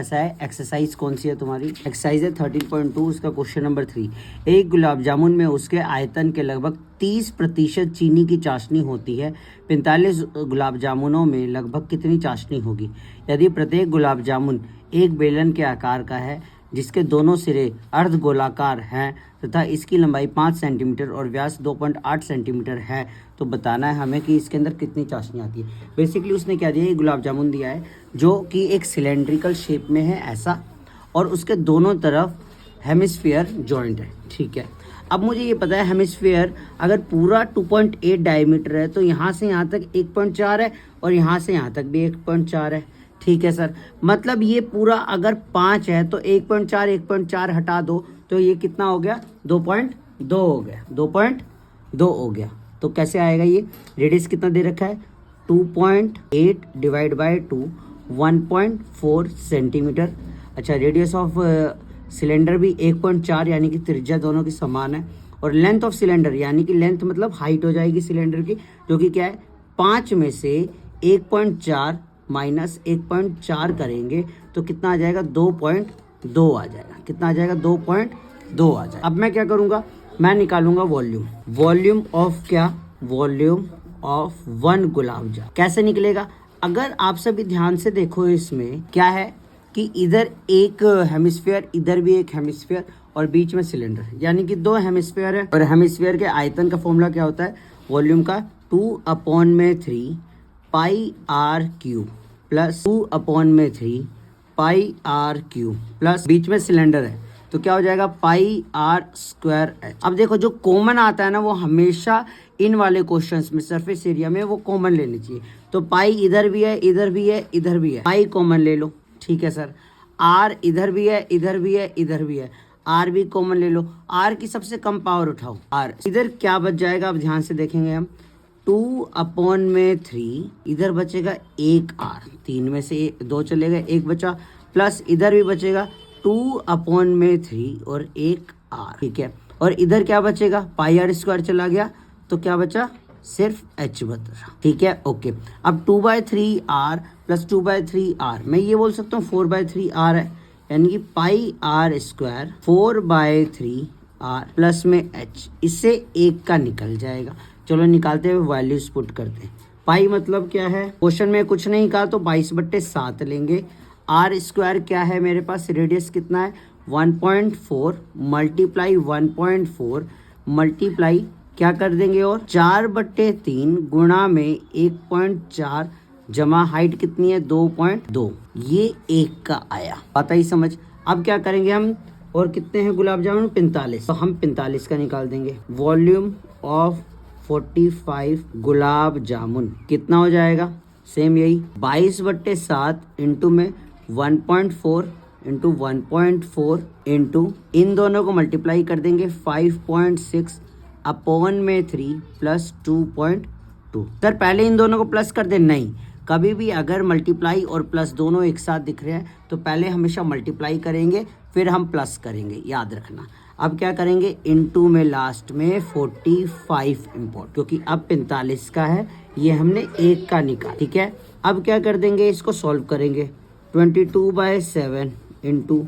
ऐसा है, एक्सरसाइज कौन सी है तुम्हारी? एक्सरसाइज है 13.2, उसका क्वेश्चन नंबर 3। एक गुलाब जामुन में उसके आयतन के लगभग 30% चीनी की चाशनी होती है। 45 गुलाब जामुनों में लगभग कितनी चाशनी होगी? यदि प्रत्येक गुलाब जामुन एक बेलन के आकार का है जिसके दोनों सिरे अर्ध गोलाकार हैं तथा इसकी लंबाई 5 सेंटीमीटर और व्यास 2.8 सेंटीमीटर है, तो बताना है हमें कि इसके अंदर कितनी चाशनी आती है। बेसिकली उसने क्या दिया, ये गुलाब जामुन दिया है जो कि एक सिलेंड्रिकल शेप में है ऐसा, और उसके दोनों तरफ हेमिस्फीयर जॉइंट है। ठीक है, अब मुझे ये पता है हेमिस्फीयर अगर पूरा 2.8 डायमीटर है तो यहाँ से यहाँ तक 1.4 है और यहाँ से यहाँ तक भी 1.4 है। ठीक है सर, मतलब ये पूरा अगर 5 है तो 1.4 हटा दो तो ये कितना हो गया? 2.2 हो गया, 2.2 हो गया। तो कैसे आएगा ये? रेडियस कितना दे रखा है? 2.8 डिवाइड बाई 2, 1.4 सेंटीमीटर। अच्छा, रेडियस ऑफ सिलेंडर भी 1.4 यानी कि त्रिज्या दोनों की समान है। और लेंथ ऑफ सिलेंडर यानी कि लेंथ मतलब हाइट हो जाएगी सिलेंडर की, जो कि क्या है 5 में से 1.4 माइनस 1.4 करेंगे तो कितना आ जाएगा? 2.2 आ जाएगा। कितना आ जाएगा? 2.2 आ जाएगा। अब मैं क्या करूँगा, मैं निकालूंगा वॉल्यूम। वॉल्यूम ऑफ क्या? Volume of 1 gulab jamun. कैसे निकलेगा? अगर आप सभी ध्यान से देखो, इसमें क्या है कि इधर एक हेमिस्फीयर, इधर भी एक हेमिस्फीयर और बीच में सिलेंडर, यानी कि 2 हेमिस्फीयर है। और हेमिस्फीयर के आयतन का फॉर्मूला क्या होता है? वॉल्यूम का 2/3 pi r cube plus 2/3 pi r cube plus बीच में सिलेंडर है तो क्या हो जाएगा? Pi r square h. अब देखो, जो कॉमन आता है ना वो हमेशा इन वाले क्वेश्चंस में सरफेस एरिया में वो कॉमन लेनी चाहिए। तो पाई इधर भी है, इधर भी है, इधर भी है, पाई कॉमन ले लो। ठीक है सर, आर इधर भी है, इधर भी है, इधर भी है, आर भी कॉमन ले लो। आर की सबसे कम पावर उठाओ, आर। इधर क्या बच जाएगा? अब ध्यान से देखेंगे हम, 2/3, इधर बचेगा 1 आर, 3 में से 2 चलेगा, 1 बचा, प्लस इधर भी बचेगा 2/3 और 1 आर। ठीक है, और इधर क्या बचेगा? पाई आर स्क्वायर चला गया तो क्या बचा? सिर्फ एच बचा। ठीक है, ओके। अब 2/3 आर प्लस 2/3 आर, मैं ये बोल सकता हूँ 4/3 आर है, यानी कि पाई आर स्क्वायर 4/3 आर प्लस में एच, इससे 1 का निकल जाएगा। चलो निकालते हुए वैल्यूज पुट करते हैं। पाई मतलब क्या है? क्वेश्चन में कुछ नहीं कहा तो 22/7 लेंगे। आर स्क्वायर क्या है मेरे पास? रेडियस कितना है? 1.4 मल्टीप्लाई 1.4 मल्टीप्लाई क्या कर देंगे, और 4/3 गुणा में 1.4 जमा हाइट कितनी है? 2.2, ये 1 का आया। पता ही समझ। अब क्या करेंगे हम, और कितने हैं गुलाब जामुन? 45, तो हम 45 का निकाल देंगे। वॉल्यूम ऑफ 45 गुलाब जामुन कितना हो जाएगा? सेम यही 22/7 इंटू में 1.4 इंटू 1.4 इंटू इन दोनों को मल्टीप्लाई कर देंगे 5.6/3 प्लस 2.2। सर पहले इन दोनों को प्लस कर दे? नहीं, कभी भी अगर मल्टीप्लाई और प्लस दोनों एक साथ दिख रहे हैं तो पहले हमेशा मल्टीप्लाई करेंगे फिर हम प्लस करेंगे, याद रखना। अब क्या करेंगे? इनटू में लास्ट में 45 इम्पोर्ट, क्योंकि अब 45 का है, ये हमने 1 का निकाला। ठीक है, अब क्या कर देंगे? इसको सॉल्व करेंगे। 22/7 इंटू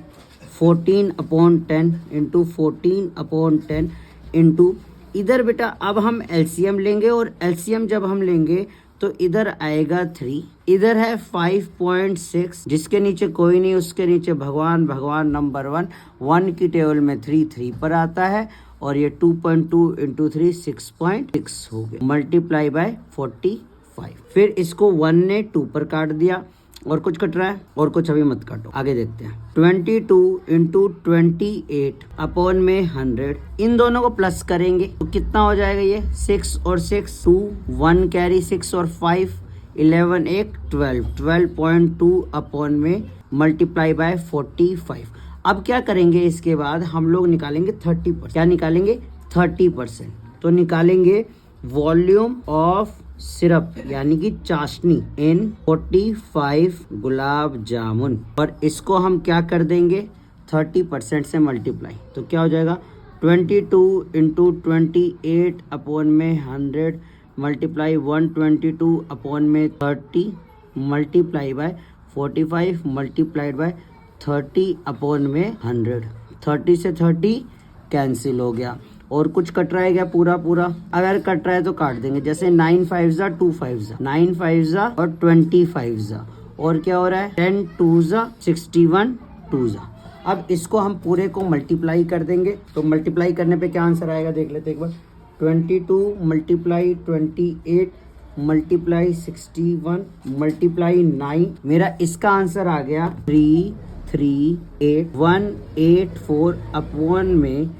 14/10 इंटू 14/10 इंटू इधर बेटा अब हम एलसीएम लेंगे, और एलसीएम जब हम लेंगे तो इधर आएगा 3, इधर है 5.6, जिसके नीचे कोई नहीं उसके नीचे भगवान, भगवान नंबर 1, 1 की टेबल में 3 पर आता है, और ये 2.2 इंटू 3 6.6 हो गया, मल्टीप्लाई बाय 45। फिर इसको 1 ने 2 पर काट दिया, और कुछ कट रहा है? और कुछ अभी मत काटो, आगे देखते हैं। 22 इंटू 28/100, इन दोनों को प्लस करेंगे तो कितना हो जाएगा? ये 6 और 6 2, 1 कैरी 6 और 5 11 1 12, 12.2 मल्टीप्लाई बाय 45। अब क्या करेंगे? इसके बाद हम लोग निकालेंगे 30%। क्या निकालेंगे? 30%। तो निकालेंगे वॉल्यूम ऑफ सिरप यानी कि चाशनी इन 45 गुलाब जामुन, और इसको हम क्या कर देंगे? 30% से मल्टीप्लाई, तो क्या हो जाएगा? 22 into 28/100 multiply 122/30 multiply by 45 multiplied by 30 upon में 100, 30 से 30 कैंसिल हो गया और कुछ कट रहा है क्या? पूरा पूरा अगर कट रहा है तो काट देंगे, जैसे 9 5 जा 2 5 जा 9 5 जा और 25 जा और क्या हो रहा है 10 2 जा 61 2 जा। अब इसको हम पूरे को मल्टीप्लाई कर देंगे, तो मल्टीप्लाई करने पे क्या आंसर आएगा देख लेते एक बार। 22 मल्टीप्लाई 28 मल्टीप्लाई 61 मल्टीप्लाई 9, मेरा इसका आंसर आ गया 338184 अपॉन में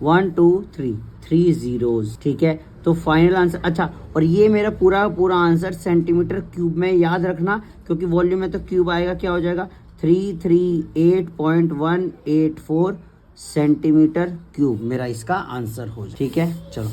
1 2 3 3 zeros। ठीक है, तो फाइनल आंसर। अच्छा, और ये मेरा पूरा पूरा आंसर सेंटीमीटर क्यूब में याद रखना, क्योंकि वॉल्यूम में तो क्यूब आएगा, क्या हो जाएगा 338.184 सेंटीमीटर क्यूब मेरा इसका आंसर हो जाए। ठीक है, चलो।